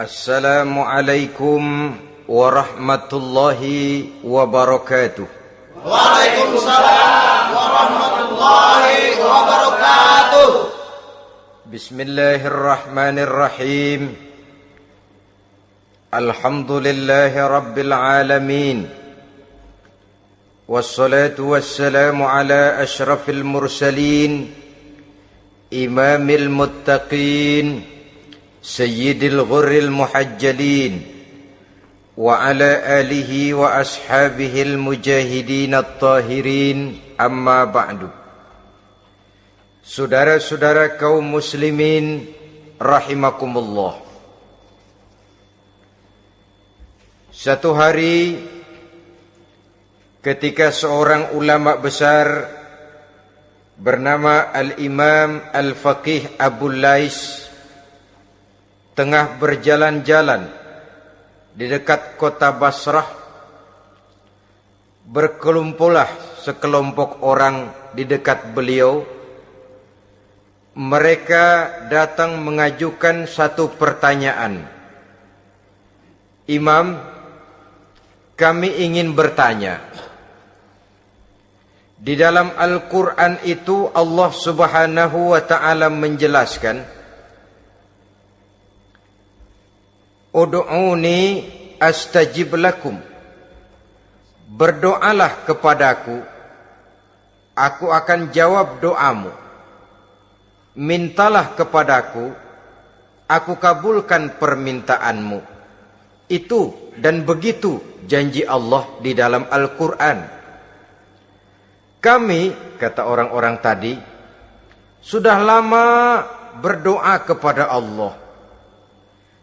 Assalamualaikum warahmatullahi wabarakatuh. Waalaikumsalam warahmatullahi wabarakatuh. Bismillahirrahmanirrahim. Alhamdulillahi rabbil alamin. Wassalatu wassalamu ala ashrafil mursalin, imamil muttaqin, sayyidil ghurril muhajjalin, wa ala alihi wa ashabihil mujahidin at-tahirin, amma ba'du. Saudara-saudara kaum muslimin rahimakumullah. Satu hari ketika seorang ulama besar bernama Al-Imam Al-Faqih Abu Lais tengah berjalan-jalan di dekat kota Basrah, berkelumpulah sekelompok orang di dekat beliau. Mereka datang mengajukan satu pertanyaan. Imam, kami ingin bertanya. Di dalam Al-Quran itu Allah Subhanahu wa ta'ala menjelaskan, Ud'uni astajib lakum. Berdoalah kepadaku, aku akan jawab doamu. Mintalah kepadaku, aku kabulkan permintaanmu. Itu dan begitu janji Allah di dalam Al-Quran. Kami, kata orang-orang tadi, sudah lama berdoa kepada Allah.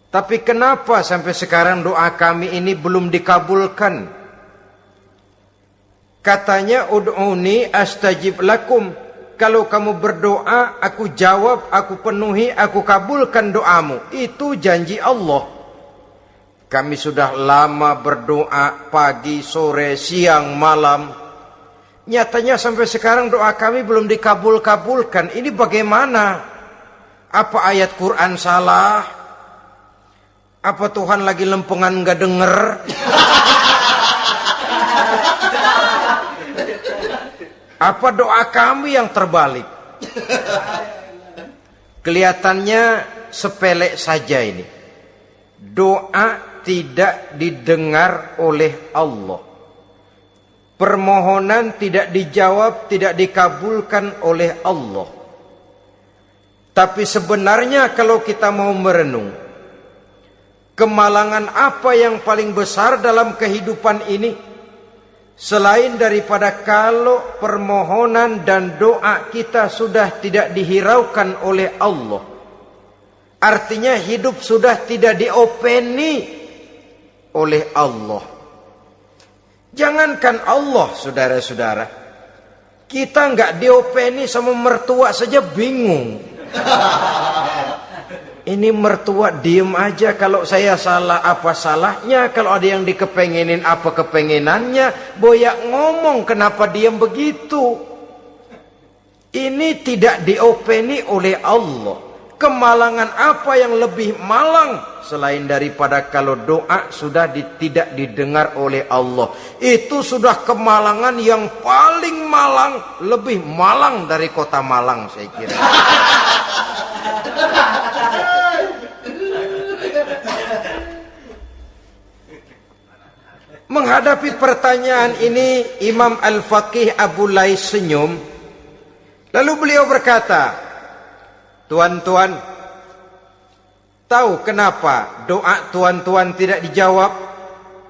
Tapi kenapa sampai sekarang doa kami ini belum dikabulkan? Katanya, ud'uni astajib lakum. Kalau kamu berdoa, aku jawab, aku penuhi, aku kabulkan doamu. Itu janji Allah. Kami sudah lama berdoa pagi, sore, siang, malam. Nyatanya sampai sekarang doa kami belum dikabulkan. Ini bagaimana? Apa ayat Quran salah? Apa Tuhan lagi lempengan gak denger? Apa doa kami yang terbalik? Kelihatannya sepele saja ini. Doa tidak didengar oleh Allah. Permohonan tidak dijawab, tidak dikabulkan oleh Allah. Tapi sebenarnya kalau kita mau merenung, kemalangan apa yang paling besar dalam kehidupan ini? Selain daripada kalau permohonan dan doa kita sudah tidak dihiraukan oleh Allah. Artinya hidup sudah tidak diopeni oleh Allah. Jangankan Allah, saudara-saudara, kita nggak diopeni sama mertua saja bingung. Ini mertua diem aja, kalau saya salah apa salahnya, kalau ada yang dikepengenin apa kepengenannya, boyak ngomong kenapa diem begitu. Ini tidak diopeni oleh Allah. Kemalangan apa yang lebih malang selain daripada kalau doa sudah tidak didengar oleh Allah. Itu sudah kemalangan yang paling malang, lebih malang dari kota Malang saya kira. Menghadapi pertanyaan ini, Imam Al-Faqih Abu Lais senyum. Lalu beliau berkata, tuan-tuan, tahu kenapa doa tuan-tuan tidak dijawab,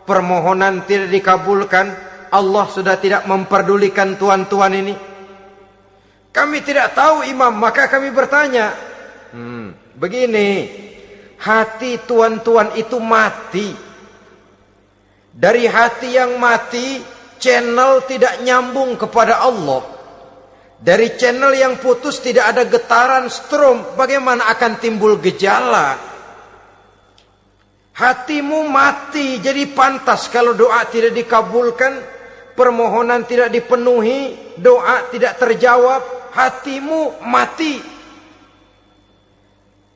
permohonan tidak dikabulkan, Allah sudah tidak memperdulikan tuan-tuan ini? Kami tidak tahu, Imam, maka kami bertanya. Begini, hati tuan-tuan itu mati. Dari hati yang mati, channel tidak nyambung kepada Allah. Dari channel yang putus tidak ada getaran strom, bagaimana akan timbul gejala? Hatimu mati, jadi pantas kalau doa tidak dikabulkan, permohonan tidak dipenuhi, doa tidak terjawab, hatimu mati.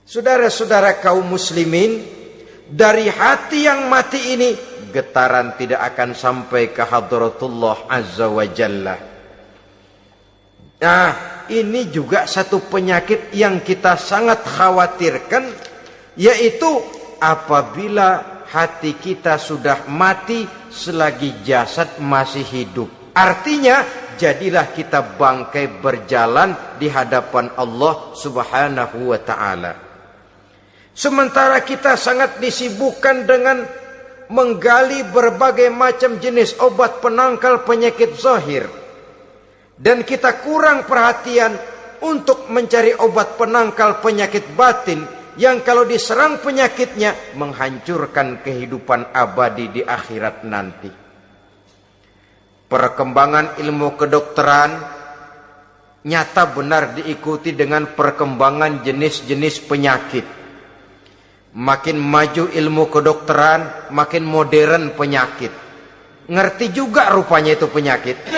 Saudara-saudara kaum muslimin, dari hati yang mati ini, getaran tidak akan sampai ke hadratullah azza wa jalla. Nah, ini juga satu penyakit yang kita sangat khawatirkan, yaitu apabila hati kita sudah mati selagi jasad masih hidup. Artinya, jadilah kita bangkai berjalan di hadapan Allah Subhanahu wa ta'ala. Sementara kita sangat disibukkan dengan menggali berbagai macam jenis obat penangkal penyakit zahir, dan kita kurang perhatian untuk mencari obat penangkal penyakit batin yang kalau diserang penyakitnya menghancurkan kehidupan abadi di akhirat nanti. Perkembangan ilmu kedokteran nyata benar diikuti dengan perkembangan jenis-jenis penyakit. Makin maju ilmu kedokteran, makin modern penyakit. Ngerti juga rupanya itu penyakit.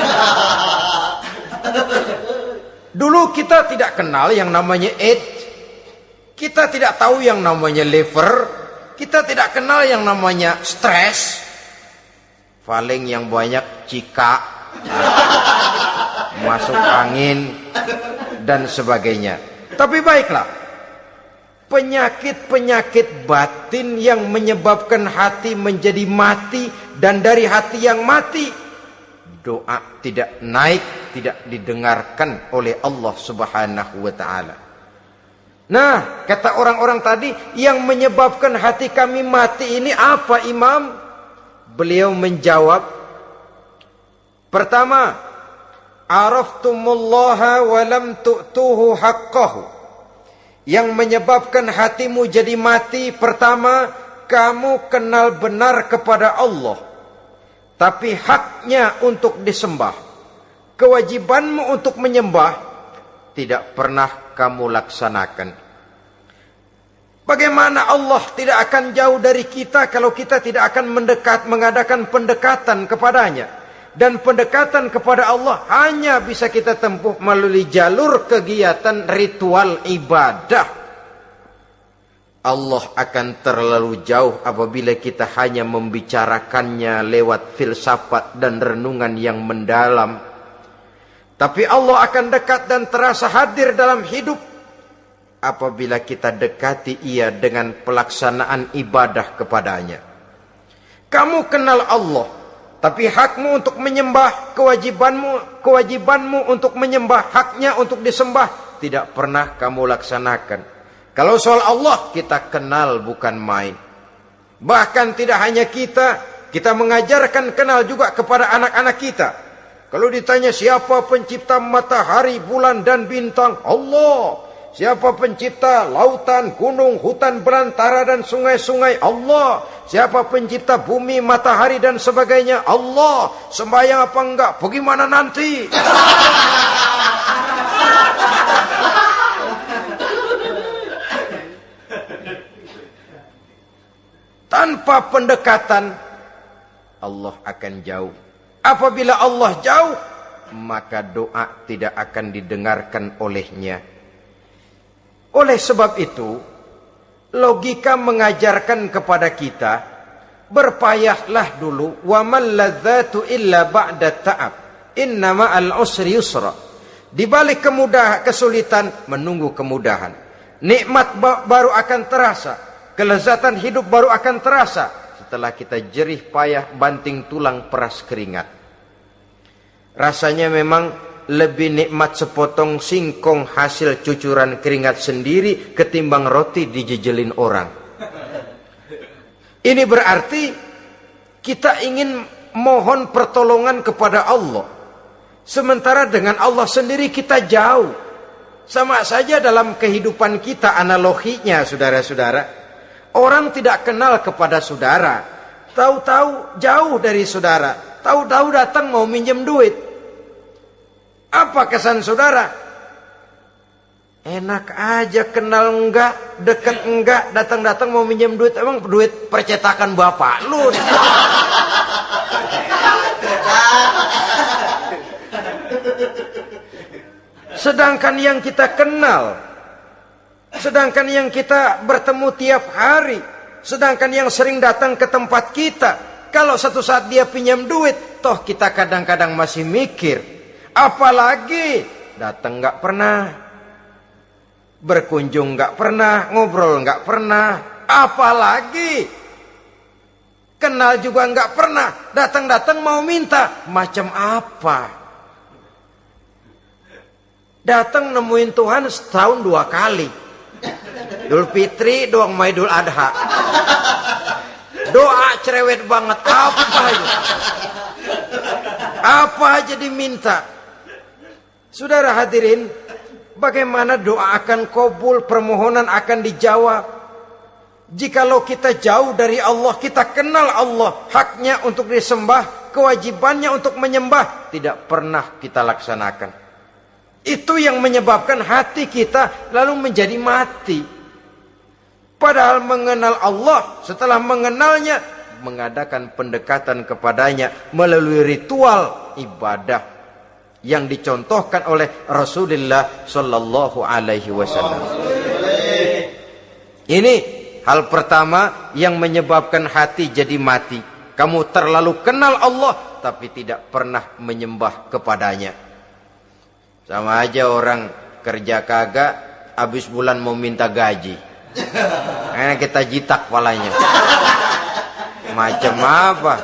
Dulu kita tidak kenal yang namanya AIDS. Kita tidak tahu yang namanya liver. Kita tidak kenal yang namanya stres. Paling yang banyak cika, masuk angin, dan sebagainya. Tapi baiklah, penyakit-penyakit batin yang menyebabkan hati menjadi mati, dan dari hati yang mati, doa tidak naik, tidak didengarkan oleh Allah Subhanahu wa ta'ala. Nah, kata orang-orang tadi, yang menyebabkan hati kami mati ini apa, Imam? Beliau menjawab, pertama, araftumullaha wa lam tu'tuhu haqqahu. Yang menyebabkan hatimu jadi mati, pertama, kamu kenal benar kepada Allah, tapi haknya untuk disembah, kewajibanmu untuk menyembah, tidak pernah kamu laksanakan. Bagaimana Allah tidak akan jauh dari kita kalau kita tidak akan mengadakan pendekatan kepadanya. Dan pendekatan kepada Allah hanya bisa kita tempuh melalui jalur kegiatan ritual ibadah. Allah akan terlalu jauh apabila kita hanya membicarakannya lewat filsafat dan renungan yang mendalam. Tapi Allah akan dekat dan terasa hadir dalam hidup apabila kita dekati ia dengan pelaksanaan ibadah kepadanya. Kamu kenal Allah, tapi hakmu untuk menyembah, kewajibanmu untuk menyembah, haknya untuk disembah, tidak pernah kamu laksanakan. Kalau soal Allah, kita kenal bukan main. Bahkan tidak hanya kita mengajarkan kenal juga kepada anak-anak kita. Kalau ditanya siapa pencipta matahari, bulan dan bintang, Allah. Siapa pencipta lautan, gunung, hutan belantara dan sungai-sungai? Allah. Siapa pencipta bumi, matahari dan sebagainya? Allah. Sembahyang apa enggak? Bagaimana nanti? Tanpa pendekatan, Allah akan jauh. Apabila Allah jauh, maka doa tidak akan didengarkan olehnya. Oleh sebab itu, logika mengajarkan kepada kita, berpayahlah dulu, wa mal ladzatu illa ba'da ta'ab, inna ma'al usri yusra. Di balik kesulitan menunggu kemudahan. Nikmat baru akan terasa, kelezatan hidup baru akan terasa setelah kita jerih payah banting tulang peras keringat. Rasanya memang lebih nikmat sepotong singkong hasil cucuran keringat sendiri ketimbang roti dijejelin orang. Ini berarti kita ingin mohon pertolongan kepada Allah, sementara dengan Allah sendiri kita jauh. Sama saja dalam kehidupan kita analoginya, saudara-saudara. Orang tidak kenal kepada saudara, tahu-tahu jauh dari saudara, tahu-tahu datang mau minjem duit. Apa kesan saudara? Enak aja, kenal enggak, dekat enggak, datang-datang mau minjem duit. Emang duit percetakan bapak lu? Sedangkan yang kita kenal, sedangkan yang kita bertemu tiap hari, Sedangkan yang sering datang ke tempat kita, kalau satu saat dia pinjam duit, toh kita kadang-kadang masih mikir. Apalagi datang nggak pernah, berkunjung nggak pernah, ngobrol nggak pernah. Apalagi kenal juga nggak pernah, datang-datang mau minta. Macam apa? Datang nemuin Tuhan setahun 2 kali. Idul Fitri doang sama Idul Adha. Doa cerewet banget. Apa aja diminta. Saudara hadirin, bagaimana doa akan kabul, permohonan akan dijawab? Jikalau kita jauh dari Allah, kita kenal Allah, haknya untuk disembah, kewajibannya untuk menyembah, tidak pernah kita laksanakan. Itu yang menyebabkan hati kita lalu menjadi mati. Padahal mengenal Allah, setelah mengenalnya, mengadakan pendekatan kepadanya melalui ritual ibadah yang dicontohkan oleh Rasulullah Sallallahu Alaihi Wasallam. Ini hal pertama yang menyebabkan hati jadi mati. Kamu terlalu kenal Allah, tapi tidak pernah menyembah kepadanya. Sama aja orang kerja kagak, habis bulan mau minta gaji. Karena kita jitak kepalanya. Macam apa?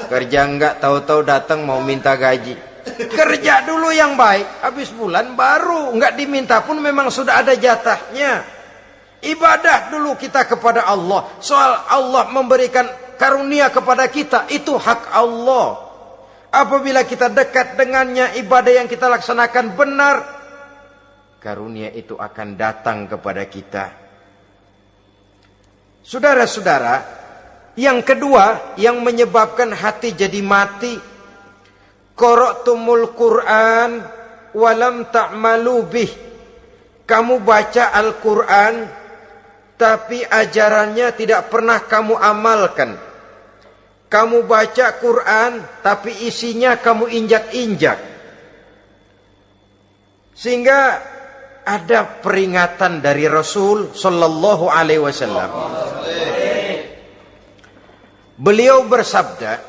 Kerja enggak, tahu-tahu datang mau minta gaji. Kerja dulu yang baik, habis bulan baru enggak diminta pun memang sudah ada jatahnya. Ibadah dulu kita kepada Allah. Soal Allah memberikan karunia kepada kita, itu hak Allah. Apabila kita dekat dengannya, ibadah yang kita laksanakan benar, karunia itu akan datang kepada kita. Saudara-saudara, yang kedua yang menyebabkan hati jadi mati, qara'tumul Qur'an walam ta'malu bih. Kamu baca Al-Qur'an tapi ajarannya tidak pernah kamu amalkan. Kamu baca Quran tapi isinya kamu injak-injak. Sehingga ada peringatan dari Rasul Sallallahu Alaihi Wasallam. Beliau bersabda,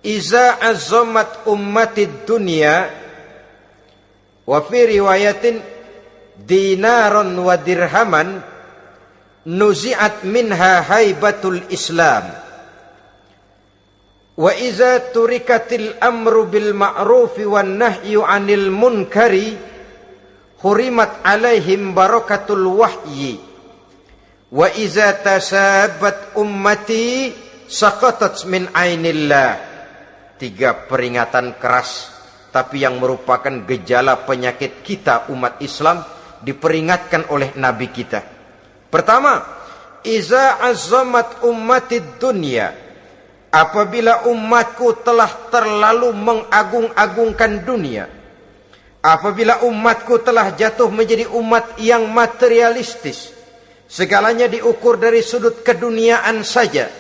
"Iza azzamat ummatid dunya wa fi riwayatin dinaron wa dirhaman nuzi'at minha haibatul Islam. Wa iza turikatil amru bil ma'rufi wan nahyu 'anil munkari hurimat 'alaihim barakatul wahyi. Wa iza tasabat ummati saqatat min 'ainillah." 3 peringatan keras, tapi yang merupakan gejala penyakit kita umat Islam diperingatkan oleh Nabi kita. Pertama, iza azzamat ummatid dunya. Apabila umatku telah terlalu mengagung-agungkan dunia, apabila umatku telah jatuh menjadi umat yang materialistis, segalanya diukur dari sudut keduniaan saja,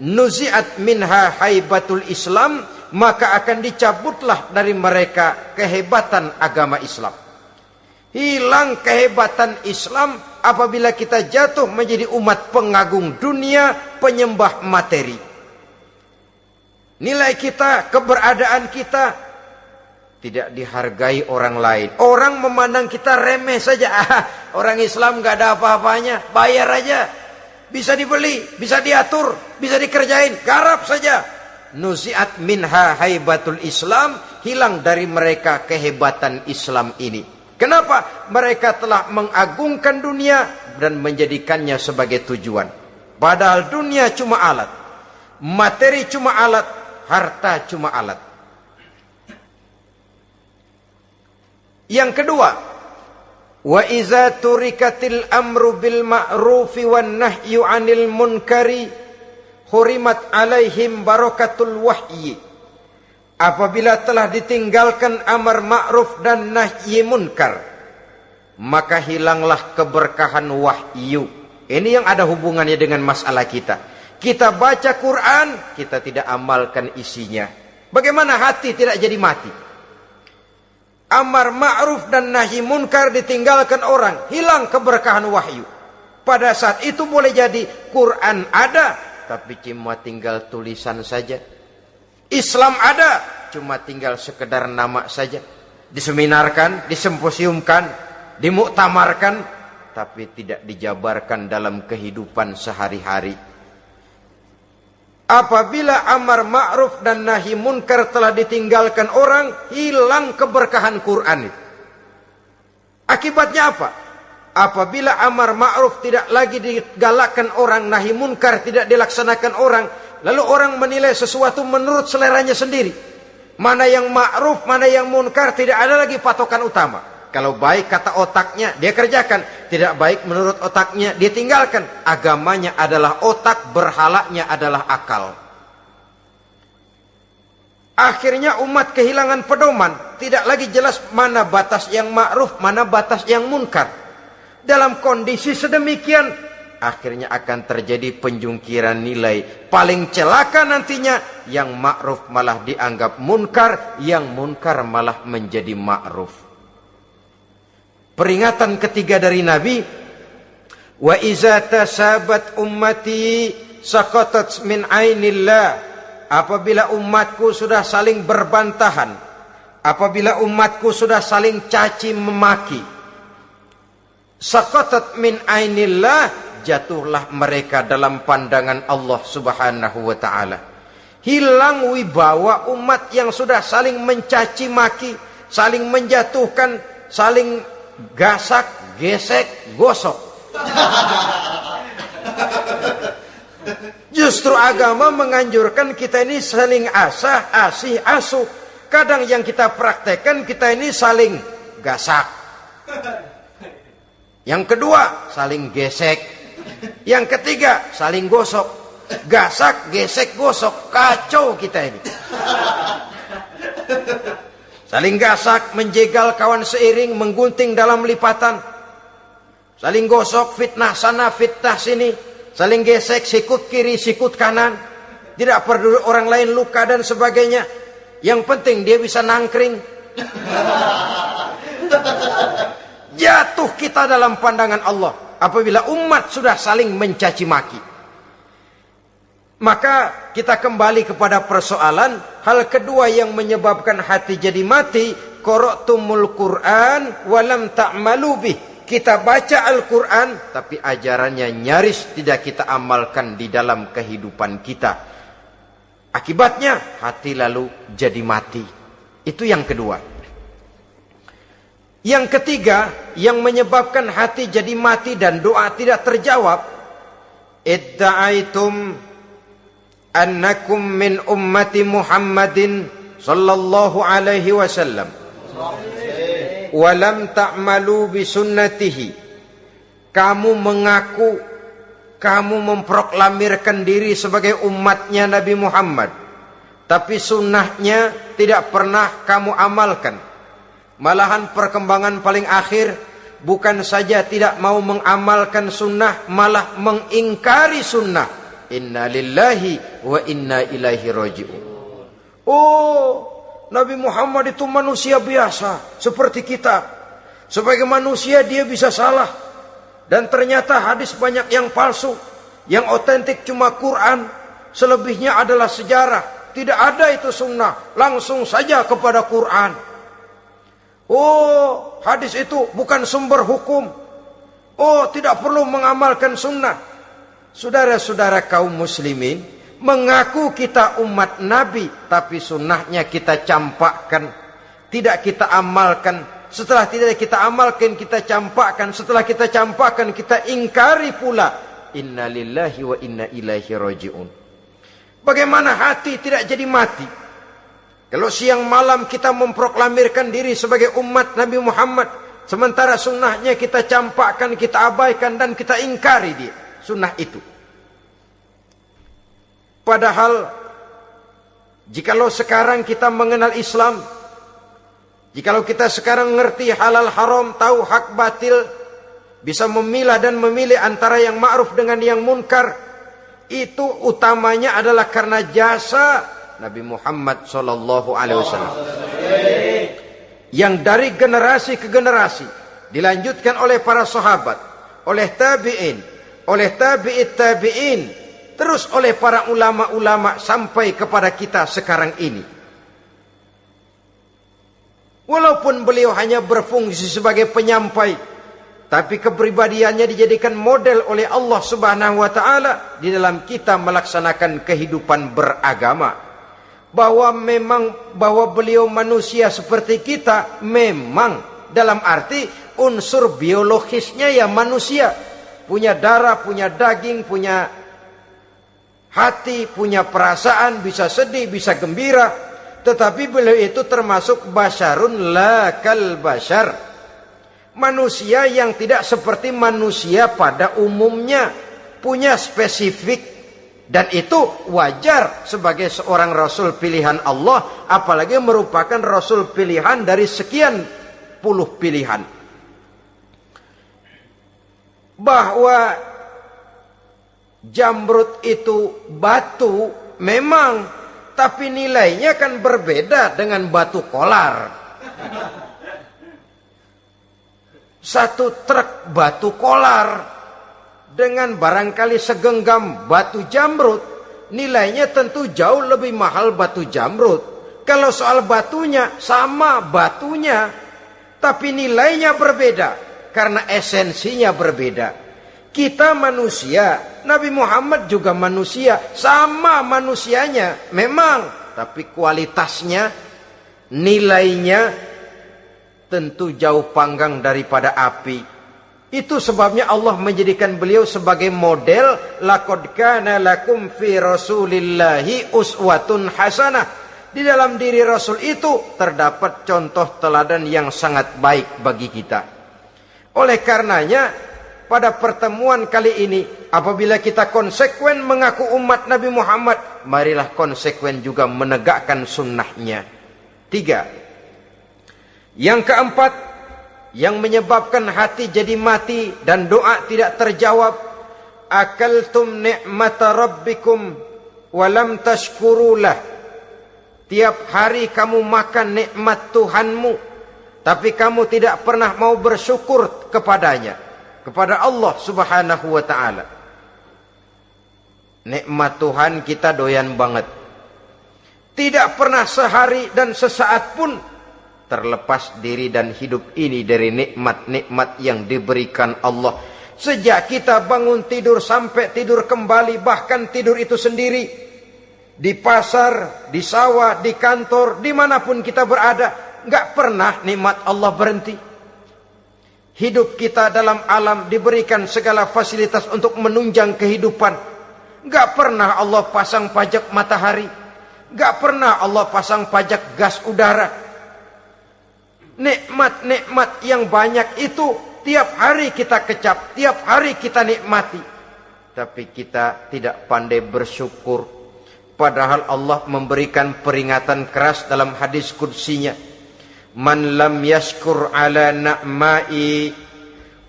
nuzi'at minha haibatul Islam, maka akan dicabutlah dari mereka kehebatan agama Islam. Hilang kehebatan Islam apabila kita jatuh menjadi umat pengagung dunia, penyembah materi. Nilai kita, keberadaan kita tidak dihargai orang lain. Orang memandang kita remeh saja. Orang Islam gak ada apa-apanya, bayar aja. Bisa dibeli, bisa diatur, bisa dikerjain, garap saja. Nuzi'at minha haibatul Islam, hilang dari mereka kehebatan Islam ini. Kenapa? Mereka telah mengagungkan dunia dan menjadikannya sebagai tujuan. Padahal dunia cuma alat, materi cuma alat, harta cuma alat. Yang kedua, wa iza turikatil amru bil ma'rufi wan nahyu 'anil munkari hurimat 'alaihim barakatul wahyi. Apabila telah ditinggalkan amar ma'ruf dan nahi munkar, maka hilanglah keberkahan wahyu. Ini yang ada hubungannya dengan masalah kita. Kita baca Quran, kita tidak amalkan isinya. Bagaimana hati tidak jadi mati? Amar ma'ruf dan nahi munkar ditinggalkan orang, hilang keberkahan wahyu. Pada saat itu boleh jadi Quran ada, tapi cuma tinggal tulisan saja. Islam ada, cuma tinggal sekedar nama saja. Diseminarkan, disimposiumkan, dimuktamarkan, tapi tidak dijabarkan dalam kehidupan sehari-hari. Apabila amar ma'ruf dan nahi munkar telah ditinggalkan orang, hilang keberkahan Quran itu. Akibatnya apa? Apabila amar ma'ruf tidak lagi digalakkan orang, nahi munkar tidak dilaksanakan orang, lalu orang menilai sesuatu menurut seleranya sendiri. Mana yang ma'ruf, mana yang munkar, tidak ada lagi patokan utama. Kalau baik kata otaknya, dia kerjakan. Tidak baik menurut otaknya, dia tinggalkan. Agamanya adalah otak, berhalanya adalah akal. Akhirnya umat kehilangan pedoman. Tidak lagi jelas mana batas yang ma'ruf, mana batas yang munkar. Dalam kondisi sedemikian, akhirnya akan terjadi penjungkiran nilai. Paling celaka nantinya, yang ma'ruf malah dianggap munkar, yang munkar malah menjadi ma'ruf. Peringatan ketiga dari Nabi, wa iza tasabat ummati saqatat min ainillah. Apabila umatku sudah saling berbantahan, apabila umatku sudah saling caci memaki, saqatat min ainillah, jatuhlah mereka dalam pandangan Allah Subhanahu wa taala. Hilang wibawa umat yang sudah saling mencaci maki, saling menjatuhkan, saling gasak, gesek, gosok. Justru agama menganjurkan kita ini saling asah, asih, asuh. Kadang yang kita praktekkan, kita ini saling gasak. Yang kedua, saling gesek. Yang ketiga, saling gosok. Gasak, gesek, gosok. Kacau kita ini. Saling gasak, menjegal kawan seiring, menggunting dalam lipatan. Saling gosok, fitnah sana, fitnah sini. Saling gesek, sikut kiri, sikut kanan. Tidak peduli orang lain luka dan sebagainya. Yang penting dia bisa nangkring. Jatuh kita dalam pandangan Allah apabila umat sudah saling mencaci maki. Maka kita kembali kepada persoalan, hal kedua yang menyebabkan hati jadi mati, qara'tumul Qur'an walam ta'malu bih. Kita baca Al-Quran, tapi ajarannya nyaris tidak kita amalkan di dalam kehidupan kita. Akibatnya hati lalu jadi mati. Itu yang kedua. Yang ketiga, yang menyebabkan hati jadi mati dan doa tidak terjawab, idda'aitum annakum min ummati Muhammadin sallallahu alaihi wasallam walam ta'malu bisunnatihi. Kamu mengaku, kamu memproklamirkan diri sebagai umatnya Nabi Muhammad, tapi sunnahnya tidak pernah kamu amalkan. Malahan perkembangan paling akhir, bukan saja tidak mau mengamalkan sunnah, malah mengingkari sunnah. Inna lillahi wa inna ilaihi raji'un. Oh, Nabi Muhammad itu manusia biasa seperti kita. Sebagai manusia dia bisa salah. Dan ternyata hadis banyak yang palsu. Yang otentik cuma Quran. Selebihnya adalah sejarah. Tidak ada itu sunnah. Langsung saja kepada Quran. Oh, hadis itu bukan sumber hukum. Oh, tidak perlu mengamalkan sunnah. Saudara-saudara kaum muslimin, mengaku kita umat Nabi, tapi sunnahnya kita campakkan, tidak kita amalkan. Setelah tidak kita amalkan, kita campakkan. Setelah kita campakkan, kita ingkari pula. Inna lillahi wa inna ilaihi raji'un. Bagaimana hati tidak jadi mati? Kalau siang malam kita memproklamirkan diri sebagai umat Nabi Muhammad, sementara sunnahnya kita campakkan, kita abaikan, dan kita ingkari dia, sunnah itu. Padahal jikalau sekarang kita mengenal Islam, jikalau kita sekarang ngerti halal haram, tahu hak batil, bisa memilah dan memilih antara yang ma'ruf dengan yang munkar, itu utamanya adalah karena jasa Nabi Muhammad sallallahu alaihi wasallam. Yang dari generasi ke generasi dilanjutkan oleh para sahabat, oleh tabi'in, oleh tabi'in, terus oleh para ulama-ulama sampai kepada kita sekarang ini. Walaupun beliau hanya berfungsi sebagai penyampai, tapi kepribadiannya dijadikan model oleh Allah Subhanahu wa taala di dalam kita melaksanakan kehidupan beragama. Bahwa beliau manusia seperti kita, memang dalam arti unsur biologisnya ya manusia, punya darah, punya daging, punya hati, punya perasaan, bisa sedih, bisa gembira, tetapi beliau itu termasuk basyarun la kal basyar, manusia yang tidak seperti manusia pada umumnya, punya spesifik. Dan itu wajar sebagai seorang Rasul pilihan Allah, apalagi merupakan Rasul pilihan dari sekian puluh pilihan. Bahwa jamrud itu batu memang, tapi nilainya kan berbeda dengan batu kolar. Satu truk batu kolar dengan barangkali segenggam batu jamrud, nilainya tentu jauh lebih mahal batu jamrud. Kalau soal batunya, sama batunya, tapi nilainya berbeda karena esensinya berbeda. Kita manusia, Nabi Muhammad juga manusia, sama manusianya memang, tapi kualitasnya, nilainya tentu jauh panggang daripada api. Itu sebabnya Allah menjadikan beliau sebagai model. Laqad kana lakum fi rasulillahi uswatun hasanah. Di dalam diri Rasul itu terdapat contoh teladan yang sangat baik bagi kita. Oleh karenanya, pada pertemuan kali ini, apabila kita konsekuen mengaku umat Nabi Muhammad, marilah konsekuen juga menegakkan sunnahnya. 3. Yang keempat, yang menyebabkan hati jadi mati dan doa tidak terjawab, akaltum ni'mata rabbikum walam tashkurulah. Tiap hari kamu makan nikmat Tuhanmu, tapi kamu tidak pernah mau bersyukur kepadanya, kepada Allah Subhanahu wa ta'ala. Nikmat Tuhan kita doyan banget, tidak pernah sehari dan sesaat pun terlepas diri dan hidup ini dari nikmat-nikmat yang diberikan Allah. Sejak kita bangun tidur sampai tidur kembali, bahkan tidur itu sendiri, di pasar, di sawah, di kantor, dimanapun kita berada, nggak pernah nikmat Allah berhenti. Hidup kita dalam alam diberikan segala fasilitas untuk menunjang kehidupan. Nggak pernah Allah pasang pajak matahari, nggak pernah Allah pasang pajak gas udara. Nikmat-nikmat yang banyak itu tiap hari kita kecap, tiap hari kita nikmati, tapi kita tidak pandai bersyukur. Padahal Allah memberikan peringatan keras dalam hadis qudsinya, man lam yashkur ala na'mai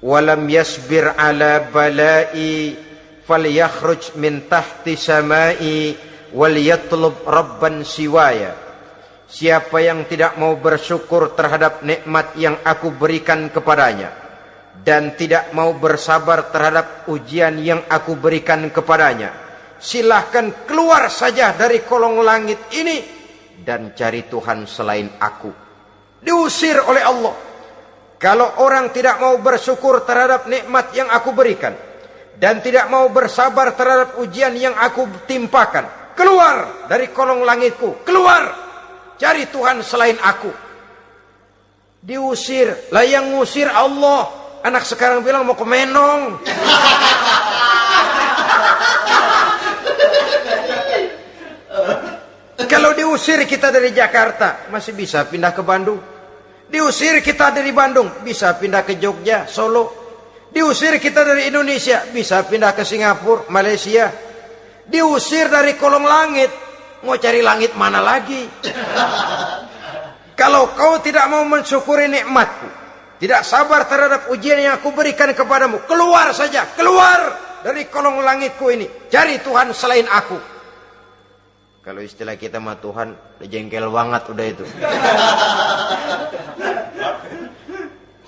wa lam yasbir ala balai falyakhruj min tahti samai wal yatlub rabban siwaya. Siapa yang tidak mau bersyukur terhadap nikmat yang aku berikan kepadanya, dan tidak mau bersabar terhadap ujian yang aku berikan kepadanya, silahkan keluar saja dari kolong langit ini dan cari Tuhan selain aku. Diusir oleh Allah. Kalau orang tidak mau bersyukur terhadap nikmat yang aku berikan, dan tidak mau bersabar terhadap ujian yang aku timpakan, keluar dari kolong langitku, keluar, cari Tuhan selain aku. Diusir. Lah yang ngusir Allah. Anak sekarang bilang mau ke Menong. Kalau diusir kita dari Jakarta, masih bisa pindah ke Bandung. Diusir kita dari Bandung, bisa pindah ke Jogja, Solo. Diusir kita dari Indonesia, bisa pindah ke Singapura, Malaysia. Diusir dari kolong langit, mau cari langit mana lagi? Kalau kau tidak mau mensyukuri nikmatku, tidak sabar terhadap ujian yang aku berikan kepadamu, keluar saja, keluar dari kolong langitku ini, cari Tuhan selain aku. Kalau istilah kita mah Tuhan udah jengkel banget udah itu.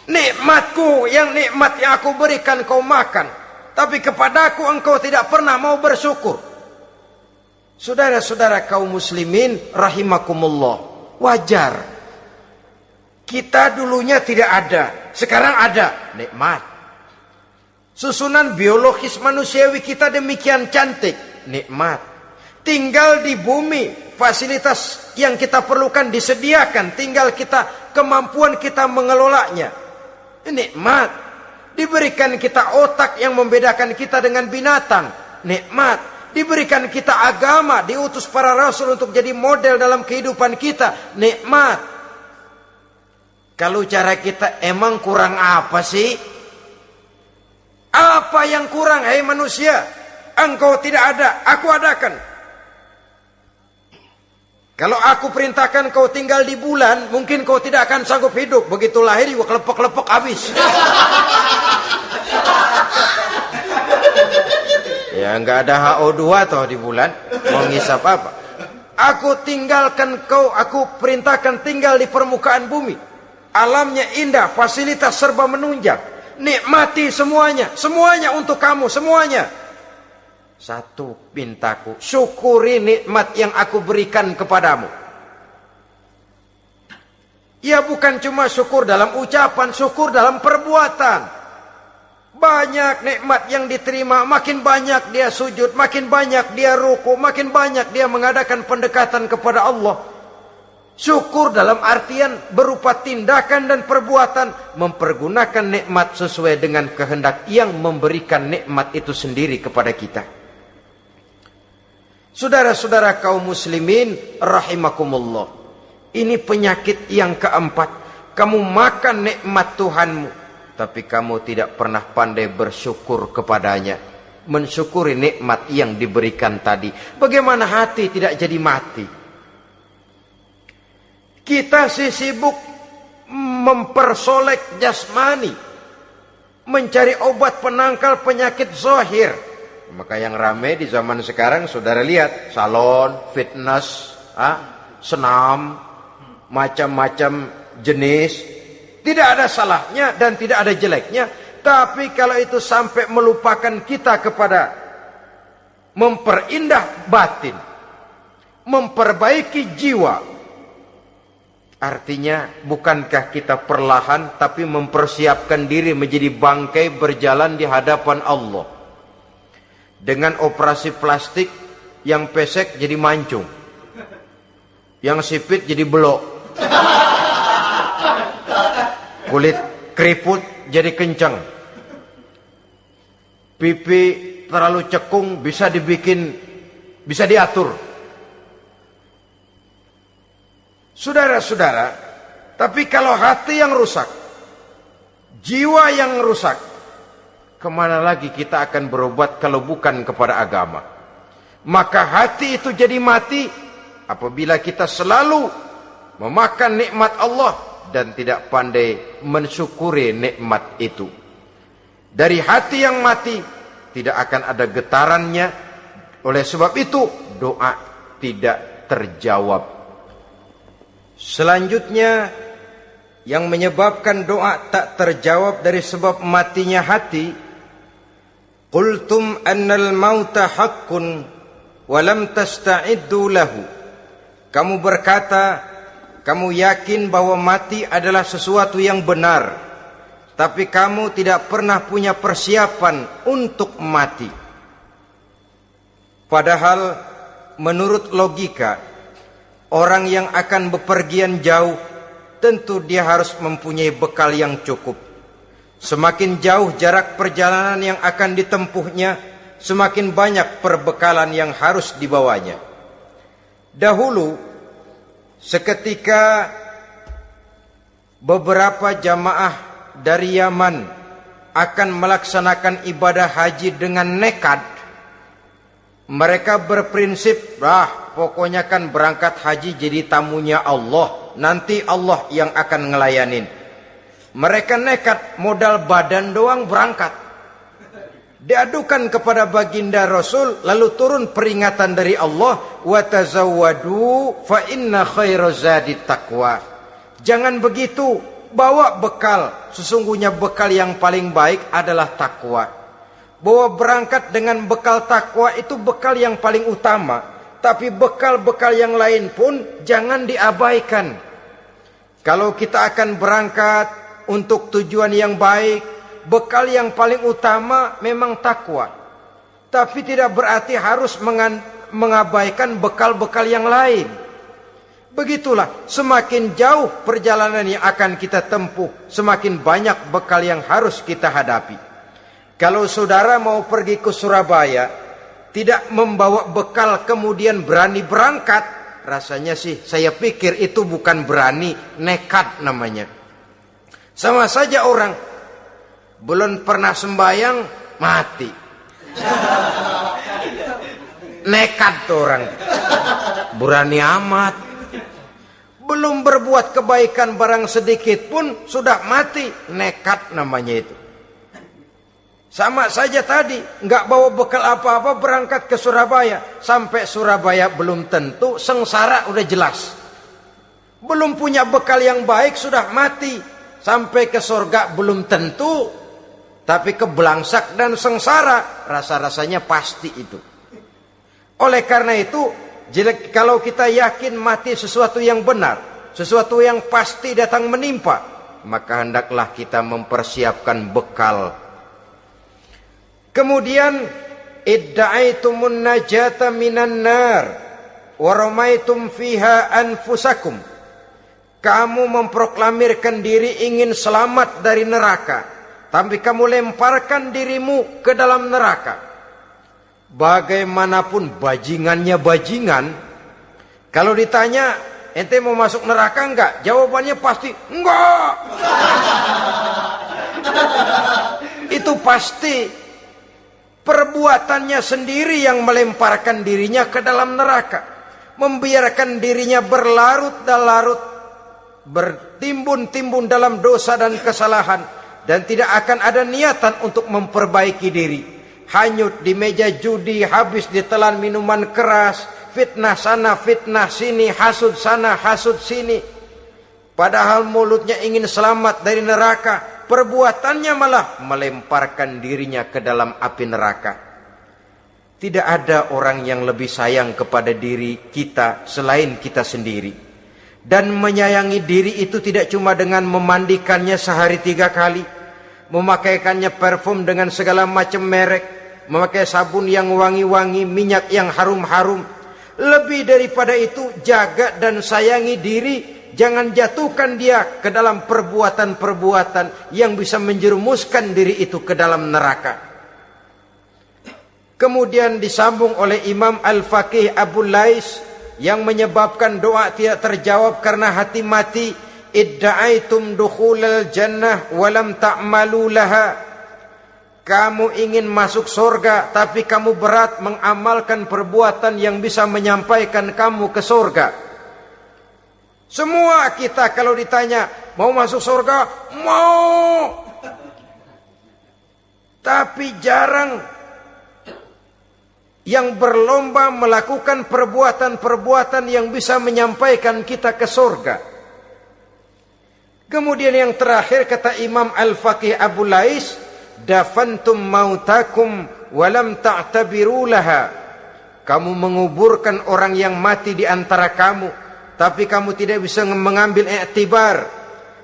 Nikmatku, yang nikmat yang aku berikan kau makan, tapi kepadaku engkau tidak pernah mau bersyukur. Saudara-saudara kaum muslimin rahimakumullah, wajar. Kita dulunya tidak ada, sekarang ada, nikmat. Susunan biologis manusiawi kita demikian cantik, nikmat. Tinggal di bumi, fasilitas yang kita perlukan disediakan, tinggal kemampuan kita mengelolanya. Nikmat. Diberikan kita otak yang membedakan kita dengan binatang, nikmat. Diberikan kita agama, diutus para rasul untuk jadi model dalam kehidupan kita, nikmat. Kalau cara kita emang kurang apa sih? Apa yang kurang, hai manusia? Engkau tidak ada, aku adakan. Kalau aku perintahkan kau tinggal di bulan, mungkin kau tidak akan sanggup hidup. Begitu lahir juga kelepek-kelepek habis. Ya nggak ada HO2 toh di bulan. Mau ngisap apa? Aku perintahkan tinggal di permukaan bumi. Alamnya indah, fasilitas serba menunjang. Nikmati semuanya, semuanya untuk kamu, semuanya. Satu pintaku, syukuri nikmat yang aku berikan kepadamu. Ya bukan cuma syukur dalam ucapan, syukur dalam perbuatan. Banyak nikmat yang diterima, makin banyak dia sujud, makin banyak dia ruku, makin banyak dia mengadakan pendekatan kepada Allah. Syukur dalam artian berupa tindakan dan perbuatan, mempergunakan nikmat sesuai dengan kehendak yang memberikan nikmat itu sendiri kepada kita. Saudara-saudara kaum muslimin rahimakumullah, ini penyakit yang keempat. Kamu makan nikmat Tuhanmu, tapi kamu tidak pernah pandai bersyukur kepadanya, mensyukuri nikmat yang diberikan tadi. Bagaimana hati tidak jadi mati? Kita sibuk mempersolek jasmani, mencari obat penangkal penyakit zahir. Maka yang ramai di zaman sekarang, saudara lihat, salon, fitness, senam, macam-macam jenis. Tidak ada salahnya dan tidak ada jeleknya. Tapi kalau itu sampai melupakan kita kepada memperindah batin, memperbaiki jiwa, artinya bukankah kita perlahan tapi mempersiapkan diri menjadi bangkai berjalan di hadapan Allah. Dengan operasi plastik, yang pesek jadi mancung, yang sipit jadi belok, kulit keriput jadi kencang, pipi terlalu cekung bisa diatur. Saudara-saudara, tapi kalau hati yang rusak, jiwa yang rusak, kemana lagi kita akan berobat kalau bukan kepada agama? Maka hati itu jadi mati apabila kita selalu memakan nikmat Allah dan tidak pandai mensyukuri nikmat itu. Dari hati yang mati tidak akan ada getarannya. Oleh sebab itu doa tidak terjawab. Selanjutnya yang menyebabkan doa tak terjawab dari sebab matinya hati, qultum annal mauta haqqun wa lam tasta'iddu lahu. Kamu berkata, kamu yakin bahwa mati adalah sesuatu yang benar, tapi kamu tidak pernah punya persiapan untuk mati. Padahal menurut logika, orang yang akan bepergian jauh tentu dia harus mempunyai bekal yang cukup. Semakin jauh jarak perjalanan yang akan ditempuhnya, semakin banyak perbekalan yang harus dibawanya. Dahulu, seketika beberapa jamaah dari Yaman akan melaksanakan ibadah haji dengan nekat, mereka berprinsip, pokoknya kan berangkat haji jadi tamunya Allah, nanti Allah yang akan ngelayanin. Mereka nekat, modal badan doang berangkat. Diadukan kepada baginda Rasul, lalu turun peringatan dari Allah, wa tazawwadu fa inna khairaz zadi taqwa. Jangan begitu, bawa bekal. Sesungguhnya bekal yang paling baik adalah takwa. bahwa berangkat dengan bekal takwa itu bekal yang paling utama. Tapi bekal-bekal yang lain pun jangan diabaikan. Kalau kita akan berangkat untuk tujuan yang baik, bekal yang paling utama memang takwa. Tapi tidak berarti harus mengabaikan bekal-bekal yang lain. Begitulah, semakin jauh perjalanan yang akan kita tempuh, semakin banyak bekal yang harus kita hadapi. Kalau saudara mau pergi ke Surabaya, tidak membawa bekal kemudian berani berangkat, rasanya sih saya pikir itu bukan berani, nekat namanya. Sama saja orang belum pernah sembahyang mati. Nekat tuh orang, berani amat. Belum berbuat kebaikan barang sedikit pun sudah mati, nekat namanya itu. Sama saja tadi, nggak bawa bekal apa-apa berangkat ke Surabaya. Sampai Surabaya belum tentu, sengsara udah jelas. Belum punya bekal yang baik sudah mati. Sampai ke surga belum tentu, tapi kebelangsak dan sengsara rasa-rasanya pasti itu. Oleh karena itu, kalau kita yakin mati sesuatu yang benar, sesuatu yang pasti datang menimpa, maka hendaklah kita mempersiapkan bekal. Kemudian, idda'aitumun najata minan nar wa ramaitum fiha anfusakum. Kamu memproklamirkan diri ingin selamat dari neraka, tapi kamu lemparkan dirimu ke dalam neraka. Bagaimanapun bajingannya bajingan, kalau ditanya ente mau masuk neraka enggak, jawabannya pasti enggak. Itu pasti perbuatannya sendiri yang melemparkan dirinya ke dalam neraka, membiarkan dirinya berlarut-larut, bertimbun-timbun dalam dosa dan kesalahan, dan tidak akan ada niatan untuk memperbaiki diri. Hanyut di meja judi, habis ditelan minuman keras, fitnah sana, fitnah sini, hasud sana, hasud sini. Padahal mulutnya ingin selamat dari neraka, perbuatannya malah melemparkan dirinya ke dalam api neraka. Tidak ada orang yang lebih sayang kepada diri kita selain kita sendiri. Dan menyayangi diri itu tidak cuma dengan memandikannya sehari 3 kali, memakaikannya parfum dengan segala macam merek, memakai sabun yang wangi-wangi, minyak yang harum-harum. Lebih daripada itu, jaga dan sayangi diri. Jangan jatuhkan dia ke dalam perbuatan-perbuatan yang bisa menjerumuskan diri itu ke dalam neraka. Kemudian disambung oleh Imam Al-Faqih Abu Lais yang menyebabkan doa tidak terjawab karena hati mati. Idda'aitum dukhulal jannah walam ta'malu laha. Kamu ingin masuk surga, tapi kamu berat mengamalkan perbuatan yang bisa menyampaikan kamu ke surga. Semua kita kalau ditanya, mau masuk surga? Mau. Tapi jarang yang berlomba melakukan perbuatan-perbuatan yang bisa menyampaikan kita ke surga. Kemudian yang terakhir kata Imam Al-Faqih Abu Lais, dafantum mautakum walam ta'tabiru laha. Kamu menguburkan orang yang mati di antara kamu, tapi kamu tidak bisa mengambil iktibar,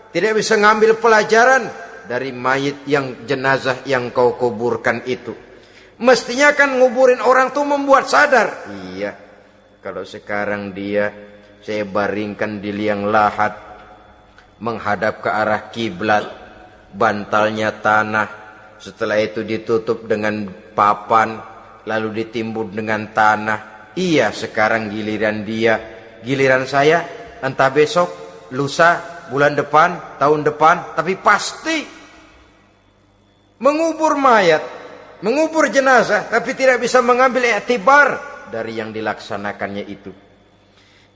tidak bisa mengambil pelajaran dari mayit yang jenazah yang kau kuburkan itu. Mestinya kan nguburin orang tuh membuat sadar. Iya, kalau sekarang dia saya baringkan di liang lahat, menghadap ke arah kiblat, bantalnya tanah. Setelah itu ditutup dengan papan, lalu ditimbun dengan tanah. Iya, sekarang giliran dia, giliran saya, entah besok, lusa, bulan depan, tahun depan, tapi pasti mengubur mayat, mengubur jenazah, tapi tidak bisa mengambil iktibar dari yang dilaksanakannya itu.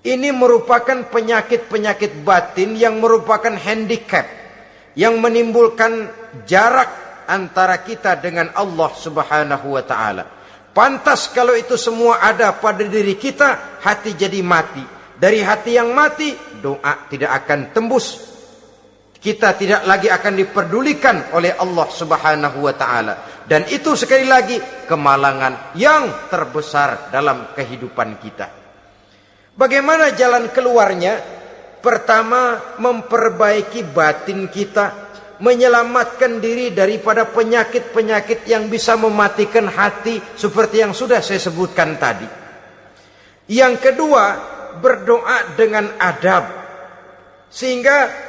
Ini merupakan penyakit-penyakit batin yang merupakan handicap, yang menimbulkan jarak antara kita dengan Allah Subhanahu wa ta'ala. Pantas kalau itu semua ada pada diri kita, hati jadi mati. Dari hati yang mati, doa tidak akan tembus. kita tidak lagi akan diperdulikan oleh Allah Subhanahu wa taala. Dan itu sekali lagi kemalangan yang terbesar dalam kehidupan kita. Bagaimana jalan keluarnya? Pertama, memperbaiki batin kita, menyelamatkan diri daripada penyakit-penyakit yang bisa mematikan hati seperti yang sudah saya sebutkan tadi. Yang kedua, berdoa dengan adab, sehingga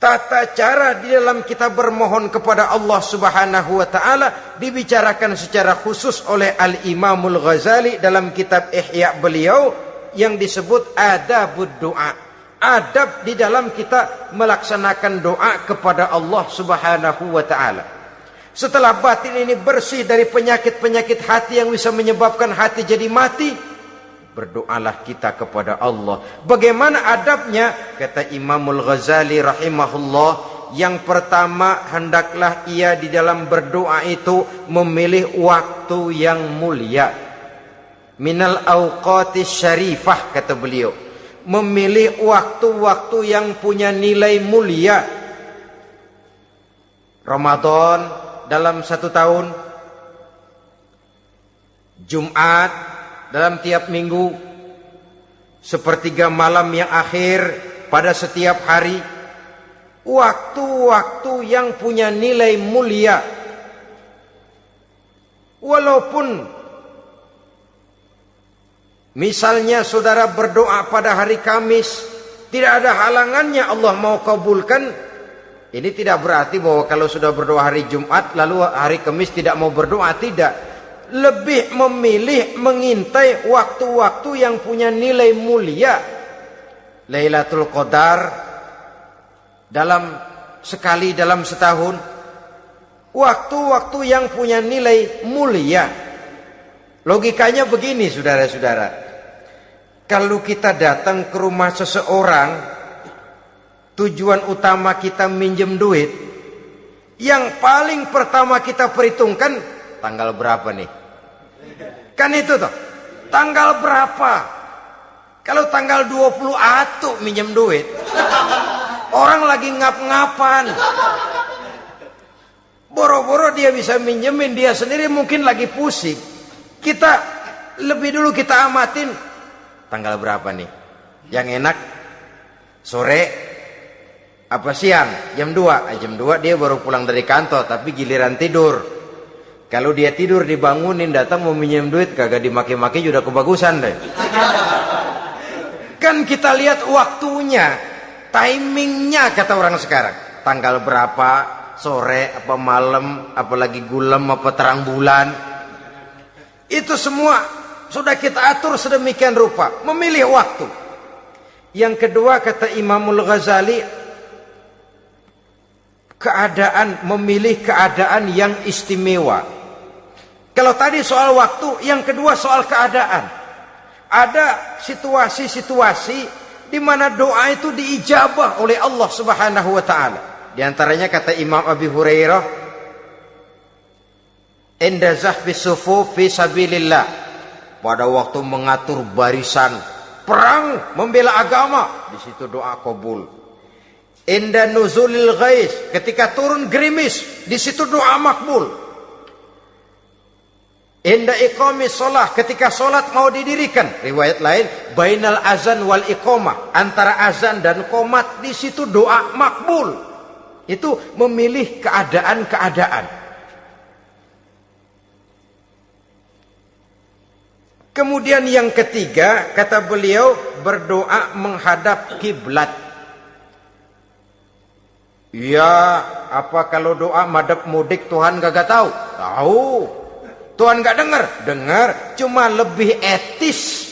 tata cara di dalam kita bermohon kepada Allah Subhanahu wa taala dibicarakan secara khusus oleh Al-Imamul Ghazali dalam kitab Ihya beliau yang disebut adabud doa. Adab di dalam kita melaksanakan doa kepada Allah Subhanahu wa taala. Setelah batin ini bersih dari penyakit-penyakit hati yang bisa menyebabkan hati jadi mati, berdoalah kita kepada Allah. Bagaimana adabnya? Kata Imamul Ghazali rahimahullah, yang pertama hendaklah ia di dalam berdoa itu memilih waktu yang mulia. Minal awqatis syarifah, kata beliau. Memilih waktu-waktu yang punya nilai mulia. Ramadan dalam 1 tahun, Jumat dalam tiap minggu, sepertiga malam yang akhir pada setiap hari. Waktu-waktu yang punya nilai mulia. Walaupun misalnya saudara berdoa pada hari Kamis, tidak ada halangannya Allah mau kabulkan. Ini tidak berarti bahwa kalau sudah berdoa hari Jumat lalu hari Kamis tidak mau berdoa, tidak. Lebih memilih mengintai waktu-waktu yang punya nilai mulia. Lailatul Qadar sekali dalam setahun. Waktu-waktu yang punya nilai mulia. Logikanya begini, saudara-saudara. Kalau kita datang ke rumah seseorang, tujuan utama kita minjem duit, yang paling pertama kita perhitungkan tanggal berapa nih? Kan itu toh, tanggal berapa? Kalau tanggal 20 atuh minjem duit, orang lagi ngap-ngapan, boro-boro dia bisa minjemin, dia sendiri mungkin lagi pusing. Kita lebih dulu kita amatin tanggal berapa nih? Yang enak sore apa siang? Jam 2. Jam 2 dia baru pulang dari kantor, tapi giliran tidur. Kalau dia tidur dibangunin datang mau minjem duit, kagak dimaki-maki juga kebagusan deh. Kan kita lihat waktunya, timingnya kata orang sekarang. Tanggal berapa, sore apa malam, apalagi gulem apa terang bulan. Itu semua sudah kita atur sedemikian rupa. Memilih waktu. Yang kedua kata Imamul Ghazali, memilih keadaan yang istimewa. Kalau tadi soal waktu, yang kedua soal keadaan. Ada situasi-situasi di mana doa itu diijabah oleh Allah Subhanahu wa taala. Di antaranya kata Imam Abi Hurairah, inda zahbis sufuf fi sabilillah, pada waktu mengatur barisan perang membela agama, di situ doa kabul. Inda nuzulil ghais, ketika turun gerimis, di situ doa makbul. Inda iqamis shalah, ketika salat mau didirikan, riwayat lain bainal azan wal iqamah, antara azan dan qomat, di situ doa makbul. Itu memilih keadaan-keadaan. Kemudian yang ketiga, kata beliau, berdoa menghadap kiblat. Ya, apa kalau doa madhab mudik Tuhan gak tahu? Tahu. Tuhan gak dengar? Dengar. Cuma lebih etis.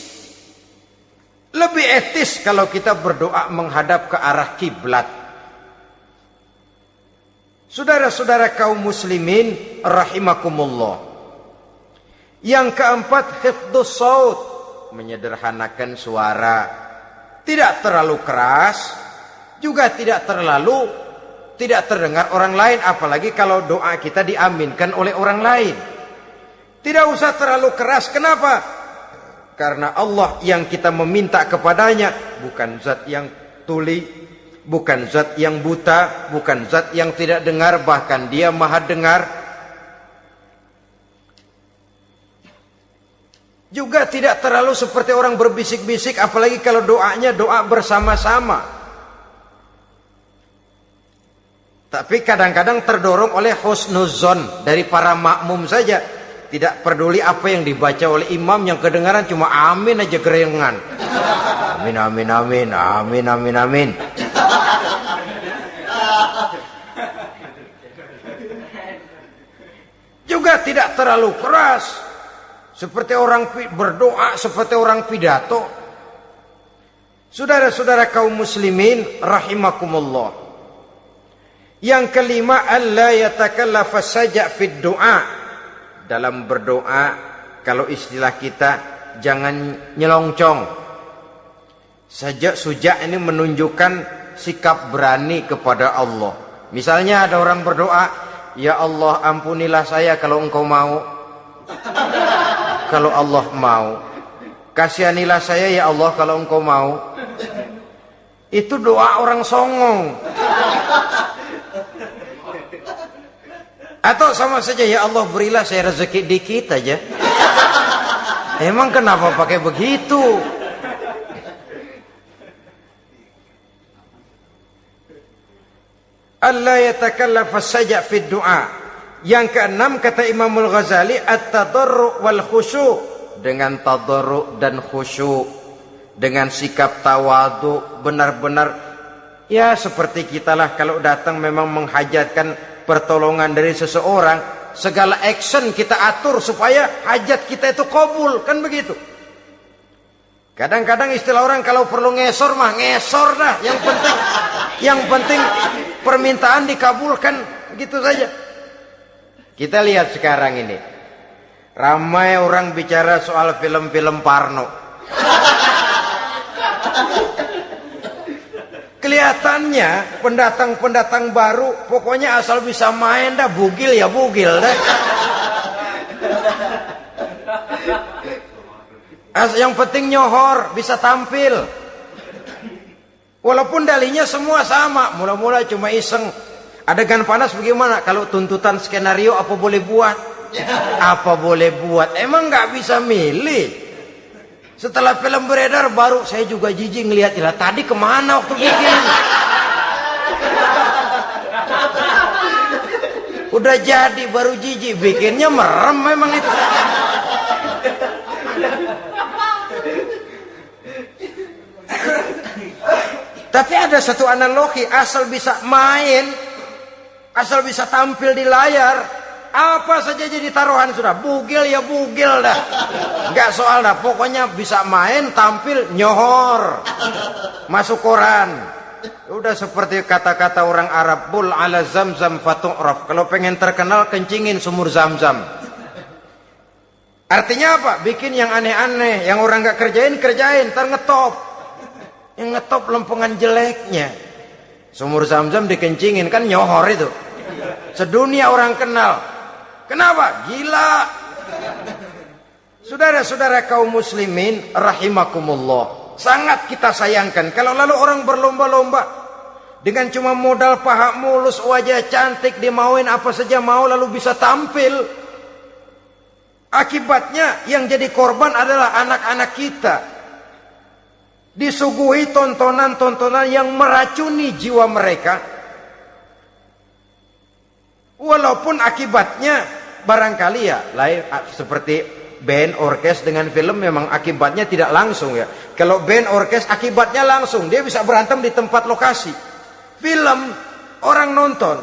Lebih etis kalau kita berdoa menghadap ke arah kiblat. Saudara-saudara kaum muslimin rahimakumullah. Yang keempat, hifdzus saut, menyederhanakan suara. Tidak terlalu keras, juga tidak terdengar orang lain, apalagi kalau doa kita diaminkan oleh orang lain. Tidak usah terlalu keras. Kenapa? Karena Allah yang kita meminta kepadanya bukan zat yang tuli, bukan zat yang buta, bukan zat yang tidak dengar, bahkan dia maha dengar. Juga tidak terlalu seperti orang berbisik-bisik, apalagi kalau doanya doa bersama-sama. Tapi kadang-kadang terdorong oleh husnuzon dari para makmum saja. Tidak peduli apa yang dibaca oleh imam, yang kedengaran cuma amin aja gerengan. Amin, amin, amin, amin, amin, amin. Juga tidak terlalu keras. Seperti orang berdoa, seperti orang pidato. Saudara-saudara kaum muslimin rahimakumullah. Yang kelima, alla yatakallafa saja' fid du'a. Dalam berdoa, kalau istilah kita, jangan nyelongcong. Sajak sujak ini menunjukkan sikap berani kepada Allah. Misalnya ada orang berdoa, ya Allah ampunilah saya kalau engkau mau. Kalau Allah mau. Kasihanilah saya ya Allah kalau engkau mau. Itu doa orang songong. Atau sama saja, ya Allah berilah saya rezeki dikit aja. Emang kenapa pakai begitu? Allah yatakallafa saja fid du'a. Yang keenam kata Imamul Ghazali, at-tadarru' wal khusyu'. Dengan tadarru' dan khusyu', dengan sikap tawadu, benar-benar ya seperti kita lah kalau datang memang menghajatkan pertolongan dari seseorang, segala action kita atur supaya hajat kita itu kabul, kan begitu. Kadang-kadang istilah orang kalau perlu ngesor mah ngesor dah, yang penting permintaan dikabulkan, gitu saja. Kita lihat sekarang ini, ramai orang bicara soal film-film Parno. Kelihatannya pendatang-pendatang baru, pokoknya asal bisa main dah, bugil ya bugil dah. Yang penting nyohor, bisa tampil. Walaupun dalihnya semua sama, mula-mula cuma iseng. Adegan panas bagaimana? Kalau tuntutan skenario apa boleh buat? Apa boleh buat? Emang nggak bisa milih. Setelah film beredar baru saya juga jijik ngeliat, lah tadi kemana waktu bikin? Udah jadi baru jijik, bikinnya merem memang itu. Tapi ada satu analogi, asal bisa main, asal bisa tampil di layar, apa saja jadi taruhan sudah. Bugil ya bugil dah, nggak soal dah, pokoknya bisa main, tampil, nyohor, masuk koran. Udah seperti kata-kata orang Arab, bul ala zamzam fatu'raf. Kalau pengen terkenal kencingin sumur Zamzam. Artinya apa? Bikin yang aneh-aneh, yang orang nggak kerjain, ntar ngetop. Yang ngetop lempengan jeleknya. Sumur Zamzam dikencingin, kan nyohor itu. Sedunia orang kenal. Kenapa? Gila. Saudara-saudara kaum muslimin rahimakumullah, sangat kita sayangkan kalau lalu orang berlomba-lomba dengan cuma modal paha mulus, wajah cantik, dimauin apa saja mau, lalu bisa tampil. Akibatnya yang jadi korban adalah anak-anak kita. Disuguhi tontonan-tontonan yang meracuni jiwa mereka. Walaupun akibatnya barangkali ya lain, seperti band orkes dengan film memang akibatnya tidak langsung ya. Kalau band orkes akibatnya langsung, dia bisa berantem di tempat lokasi. Film orang nonton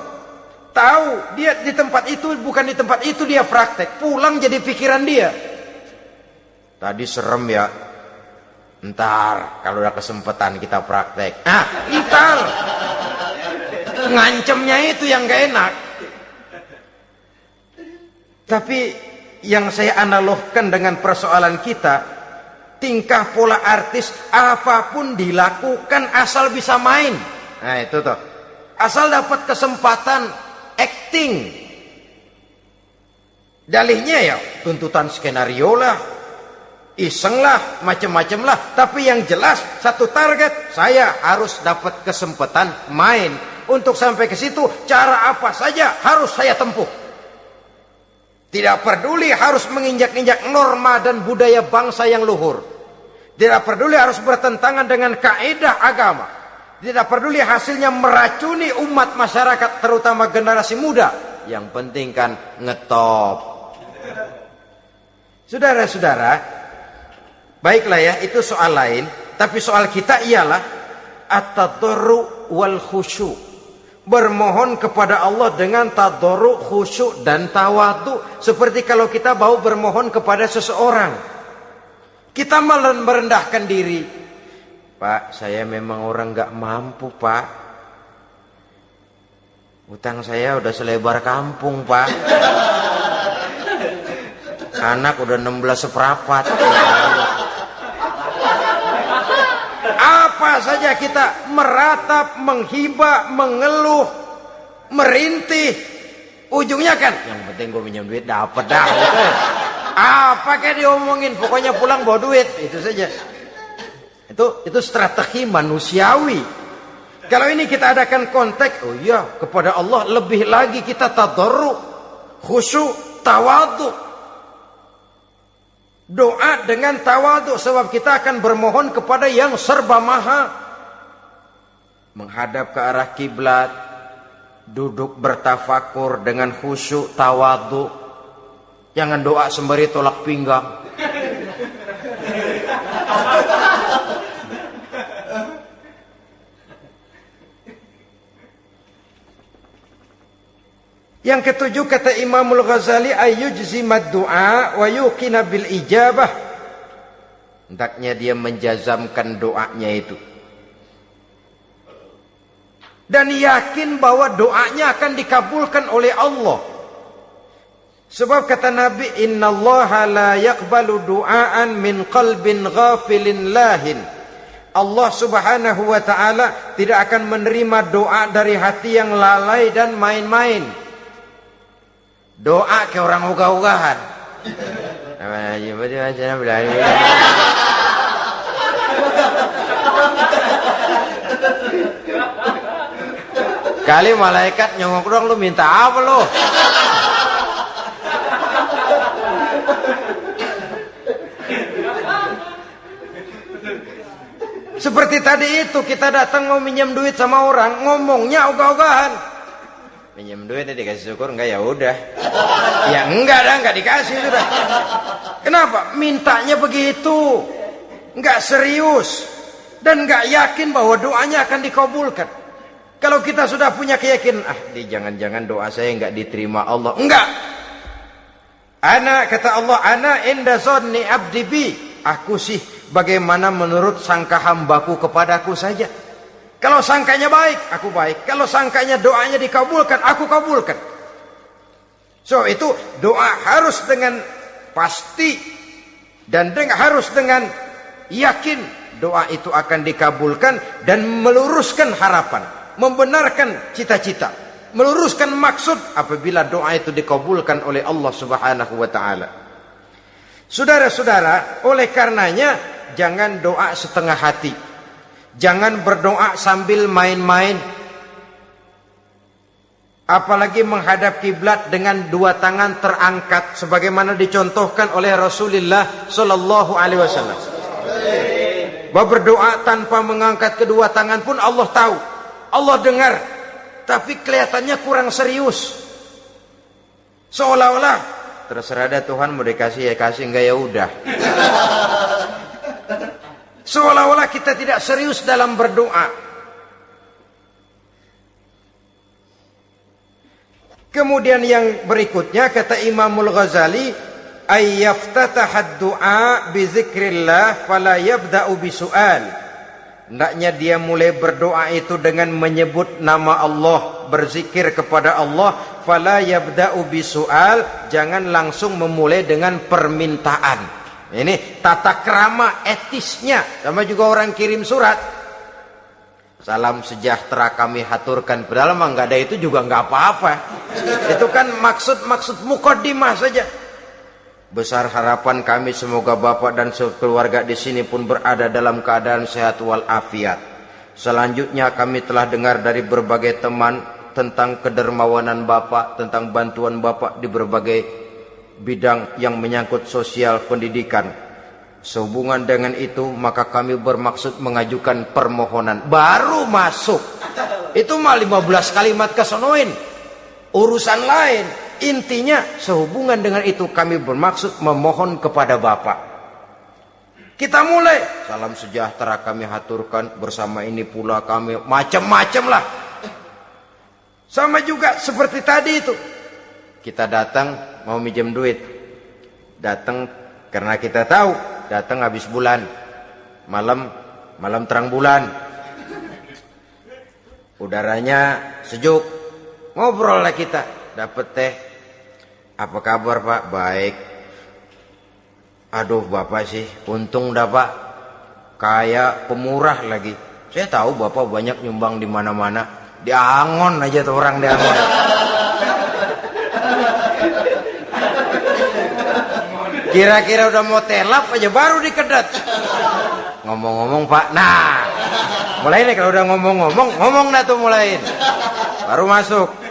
tahu dia di tempat itu, bukan di tempat itu dia praktek, pulang jadi pikiran dia. Tadi serem ya, ntar kalau udah kesempatan kita praktek. Ntar ngancemnya itu yang gak enak. Tapi yang saya analogkan dengan persoalan kita, tingkah pola artis apapun dilakukan asal bisa main. Nah itu tuh, asal dapat kesempatan acting. Dalihnya ya tuntutan skenario lah. iseng lah, macam-macam lah. Tapi yang jelas satu target, saya harus dapat kesempatan main. Untuk sampai ke situ, cara apa saja harus saya tempuh. Tidak peduli harus menginjak-injak norma dan budaya bangsa yang luhur. Tidak peduli harus bertentangan dengan kaidah agama. Tidak peduli hasilnya meracuni umat masyarakat, terutama generasi muda. Yang penting kan ngetop. Saudara-saudara, baiklah ya, itu soal lain. Tapi soal kita ialah at-tadarru wal khusyu'. Bermohon kepada Allah dengan tadarru, khusyuk dan tawadhu. Seperti kalau kita mau bermohon kepada seseorang, kita malah merendahkan diri. Pak, saya memang orang gak mampu, Pak. Utang saya udah selebar kampung, Pak. Anak udah 16 seperempat. Apa saja kita meratap, menghibah, mengeluh, merintih, ujungnya kan yang penting gue minjem duit dapat dah gitu. Apa kayak diomongin, pokoknya pulang bawa duit, itu saja. Itu strategi manusiawi. Kalau ini kita adakan konteks, oh iya, kepada Allah lebih lagi kita tadarru, khusyuk, tawadhu. Doa dengan tawadhu, sebab kita akan bermohon kepada yang serba maha. Menghadap ke arah kiblat, duduk bertafakur dengan khusyuk, tawadhu. Jangan doa sembari tolak pinggang. Yang ketujuh, kata Imamul Ghazali, ayyujzimad du'a wa yuqina bil ijabah. Hendaknya dia menjazamkan doanya itu dan yakin bahwa doanya akan dikabulkan oleh Allah. Sebab kata Nabi, innallaha la yaqbalu du'aan min qalbin ghafilin lahin. Allah subhanahu wa ta'ala tidak akan menerima doa dari hati yang lalai dan main-main. Doa ke orang ugah-ugahan. Kali malaikat nyongok dong, lu minta apa lu? Seperti tadi itu, kita datang mau minjem duit sama orang, ngomongnya ogah-ogahan. Minjem duitnya dikasih syukur, enggak ya udah. Ya enggak dah, enggak dikasih sudah. Kenapa? Mintanya begitu. Enggak serius dan enggak yakin bahwa doanya akan dikabulkan. Kalau kita sudah punya keyakinan, jangan-jangan doa saya enggak diterima Allah. Enggak. Kata Allah, ana inda zanni abdi bi. Aku sih bagaimana menurut sangka hambaku kepadaku saja. Kalau sangkanya baik, aku baik. Kalau sangkanya doanya dikabulkan, aku kabulkan. So itu doa harus dengan pasti dan harus dengan yakin doa itu akan dikabulkan dan meluruskan harapan, membenarkan cita-cita, meluruskan maksud apabila doa itu dikabulkan oleh Allah Subhanahu wa taala. Saudara-saudara, oleh karenanya jangan doa setengah hati. Jangan berdoa sambil main-main. Apalagi menghadap kiblat dengan dua tangan terangkat sebagaimana dicontohkan oleh Rasulullah sallallahu alaihi wasallam. Bahwa berdoa tanpa mengangkat kedua tangan pun Allah tahu, Allah dengar, tapi kelihatannya kurang serius. Seolah-olah terserah dah Tuhan, mau dikasih ya kasih, enggak ya udah. Seolah-olah kita tidak serius dalam berdoa. Kemudian yang berikutnya kata Imamul Ghazali, ayyaftataha du'a bi zikrillah fala yabda'u bi su'al. Hendaknya dia mulai berdoa itu dengan menyebut nama Allah, berzikir kepada Allah, fala yabda'u bi su'al, jangan langsung memulai dengan permintaan. Ini tata krama etisnya. Sama juga orang kirim surat, salam sejahtera kami haturkan, padahal mah nggak ada itu juga nggak apa-apa. Itu kan maksud mukaddimah saja. Besar harapan kami semoga Bapak dan sekeluarga di sini pun berada dalam keadaan sehat walafiat. Selanjutnya kami telah dengar dari berbagai teman tentang kedermawanan Bapak, tentang bantuan Bapak di berbagai bidang yang menyangkut sosial pendidikan. Sehubungan dengan itu maka kami bermaksud mengajukan permohonan. Baru masuk itu mah 15 kalimat kesonoin, urusan lain. Intinya sehubungan dengan itu kami bermaksud memohon kepada Bapak. Kita mulai. Salam sejahtera kami haturkan, bersama ini pula kami macam-macam lah. Sama juga seperti tadi itu. Kita datang mau minjem duit. Datang karena kita tahu datang habis bulan. Malam terang bulan. Udaranya sejuk. Ngobrol lah kita. Dapat teh. Apa kabar Pak? Baik. Aduh Bapak sih, untung dah Pak. Kayak pemurah lagi. Saya tahu Bapak banyak nyumbang di mana-mana. Di Angon aja tuh orang di Angon. Kira-kira udah mau telap aja baru dikedat. Ngomong-ngomong Pak. Nah, mulai nih kalau udah ngomong dah tuh mulain. Baru masuk.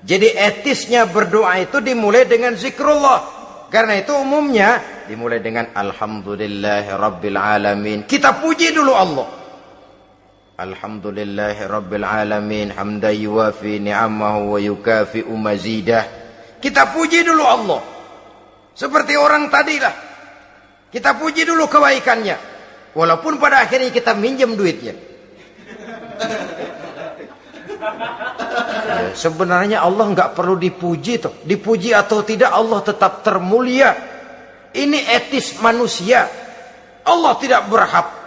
Jadi etisnya berdoa itu dimulai dengan zikrullah. Karena itu umumnya dimulai dengan alhamdulillahirabbil alamin. Kita puji dulu Allah. Alhamdulillahirabbil alamin hamdan yuwafi ni'amahu wa yukafi'u mazidah. Kita puji dulu Allah. Seperti orang tadi lah. Kita puji dulu kebaikannya. Walaupun pada akhirnya kita minjem duitnya. Ya, sebenarnya Allah nggak perlu dipuji toh. Dipuji atau tidak Allah tetap termulia. Ini etis manusia. Allah tidak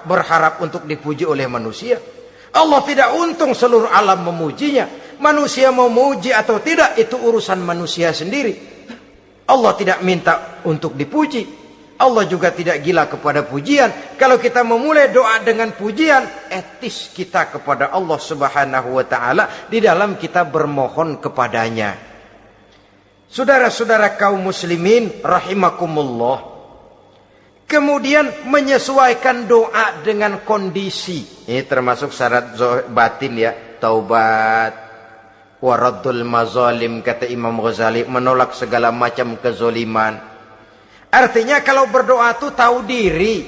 berharap untuk dipuji oleh manusia. Allah tidak untung seluruh alam memujinya. Manusia mau memuji atau tidak itu urusan manusia sendiri. Allah tidak minta untuk dipuji. Allah juga tidak gila kepada pujian. Kalau kita memulai doa dengan pujian, etis kita kepada Allah Subhanahu wa taala di dalam kita bermohon kepadanya. Saudara-saudara kaum muslimin rahimakumullah. Kemudian menyesuaikan doa dengan kondisi. Ini termasuk syarat batin ya, taubat, waraddul mazalim kata Imam Ghazali, menolak segala macam kezoliman. Artinya kalau berdoa itu tahu diri.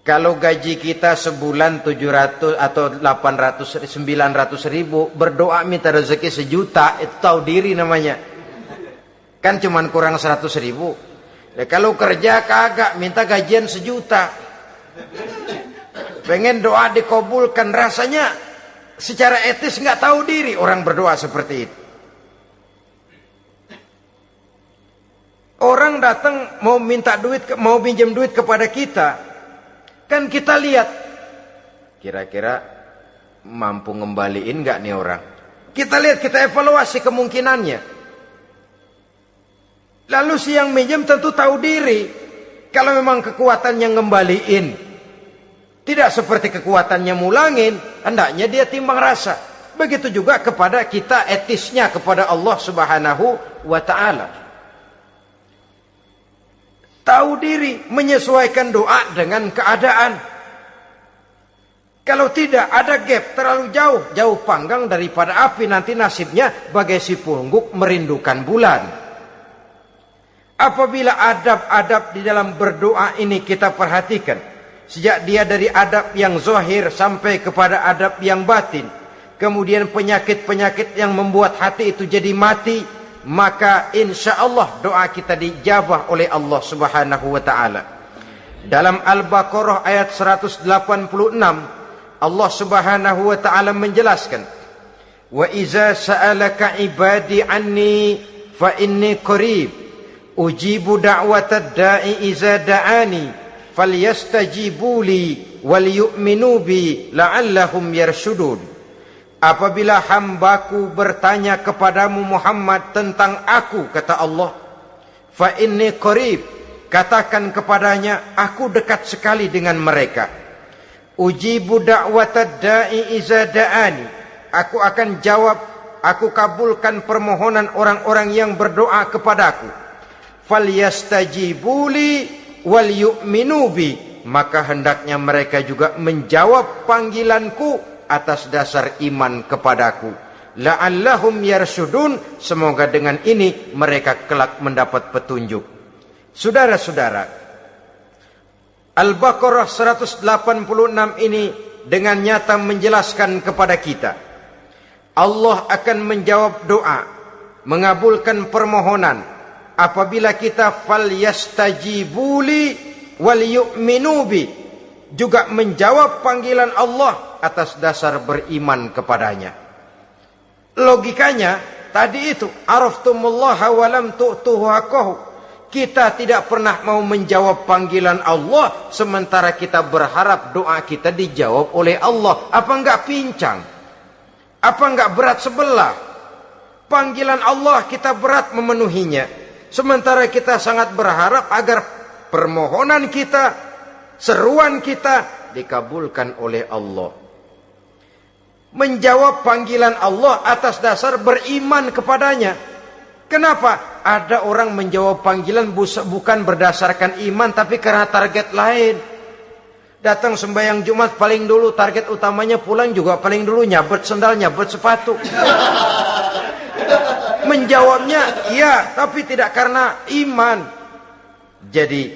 Kalau gaji kita sebulan 700 atau 800 900 ribu, berdoa minta rezeki 1 juta, itu tahu diri namanya. Kan cuman kurang 100 ribu. Ya, kalau kerja kagak minta gajian 1 juta. Pengen doa dikabulkan, rasanya secara etis nggak tahu diri orang berdoa seperti itu. Orang datang mau minta duit, mau pinjam duit kepada kita, kan kita lihat kira-kira mampu ngembaliin nggak nih orang. Kita lihat, kita evaluasi kemungkinannya. Lalu si yang minjem tentu tahu diri. Kalau memang kekuatannya ngembaliin tidak seperti kekuatannya mulangin, hendaknya dia timbang rasa. Begitu juga kepada kita etisnya kepada Allah Subhanahu wa taala. Tahu diri, menyesuaikan doa dengan keadaan. Kalau tidak ada gap terlalu jauh panggang daripada api, nanti nasibnya bagai si pungguk merindukan bulan. Apabila adab-adab di dalam berdoa ini kita perhatikan, sejak dia dari adab yang zahir sampai kepada adab yang batin, kemudian penyakit-penyakit yang membuat hati itu jadi mati, maka insya Allah doa kita dijabah oleh Allah Subhanahu wa ta'ala. Dalam Al-Baqarah ayat 186 Allah Subhanahu wa ta'ala menjelaskan, wa iza sa'alaka ibadi anni fa inni qarib ujibu da'watad da'i iza da'ani falyastajibu li wal yu'minu bi la'allahum yarshudun. Apabila hambaku bertanya kepadamu Muhammad tentang aku, kata Allah, fa inni qarib, katakan kepadanya aku dekat sekali dengan mereka. Ujibu da'watad da'i iza da'ani, aku akan jawab aku kabulkan permohonan orang-orang yang berdoa kepadaku. Falyastajibuli wal yu'minu bi, maka hendaknya mereka juga menjawab panggilanku atas dasar iman kepadaku. La'allahum yarsyudun, semoga dengan ini mereka kelak mendapat petunjuk. Saudara-saudara, Al-Baqarah 186 ini dengan nyata menjelaskan kepada kita, Allah akan menjawab doa, mengabulkan permohonan apabila kita falyastajibuli wal yu'minu bi, juga menjawab panggilan Allah atas dasar beriman kepadanya. Logikanya tadi itu, araftumullaha wa lam tu'tuhu haqqahu. Kita tidak pernah mau menjawab panggilan Allah sementara kita berharap doa kita dijawab oleh Allah. Apa enggak pincang? Apa enggak berat sebelah? Panggilan Allah kita berat memenuhinya, sementara kita sangat berharap agar permohonan kita, seruan kita dikabulkan oleh Allah. Menjawab panggilan Allah atas dasar beriman kepadanya. Kenapa? Ada orang menjawab panggilan bukan berdasarkan iman, tapi karena target lain. Datang sembahyang Jumat paling dulu, target utamanya pulang juga paling dulu nyabet sendal, nyabet sepatu. Menjawabnya iya, tapi tidak karena iman. Jadi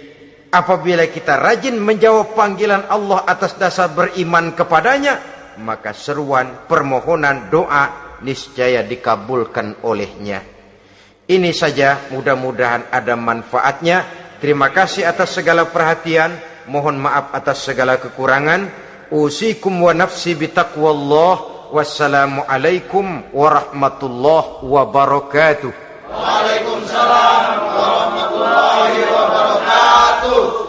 apabila kita rajin menjawab panggilan Allah atas dasar beriman kepadanya, maka seruan, permohonan, doa niscaya dikabulkan olehnya. Ini saja, mudah-mudahan ada manfaatnya. Terima kasih atas segala perhatian. Mohon maaf atas segala kekurangan. Usikum wa nafsi bitaqwallah. Wassalamualaikum warahmatullahi wabarakatuh. Waalaikumsalam warahmatullahi wabarakatuh.